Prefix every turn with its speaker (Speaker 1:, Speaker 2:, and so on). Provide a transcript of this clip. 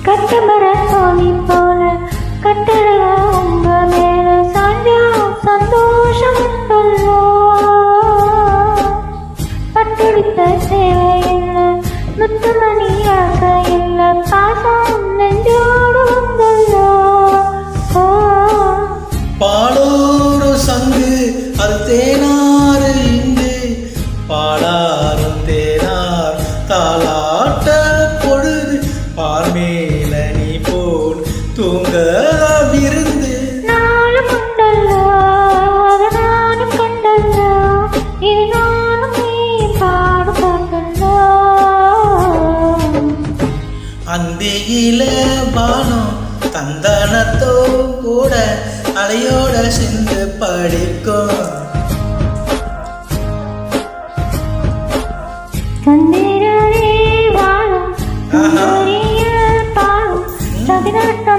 Speaker 1: கட்டமர தோணி போல கட்டழக உங்க மேல சாஞ்சா சந்தோஷம் பட்டுடித்த சேவை இல்லை முத்துமணியாக இல்லை பாசம் நெஞ்சோடு வந்தல்லோ
Speaker 2: பாலூரு சங்கு அது தேனாறு இங்கு பாலாரும் தேனார் தாளாட்ட பொழுது பார்மேல நீ போல் தூங்க விருந்து
Speaker 1: நானும் உண்டல்லோ நானும் கண்டல்லோ இது நானும் நீ பாடுபட்டல்லோ
Speaker 2: அந்தியில பானம் தந்தனத்தோ கூட அலையோட சென்று படிக்கும்
Speaker 1: சந்திரனே வாழும் பாடும் சதிரட்ட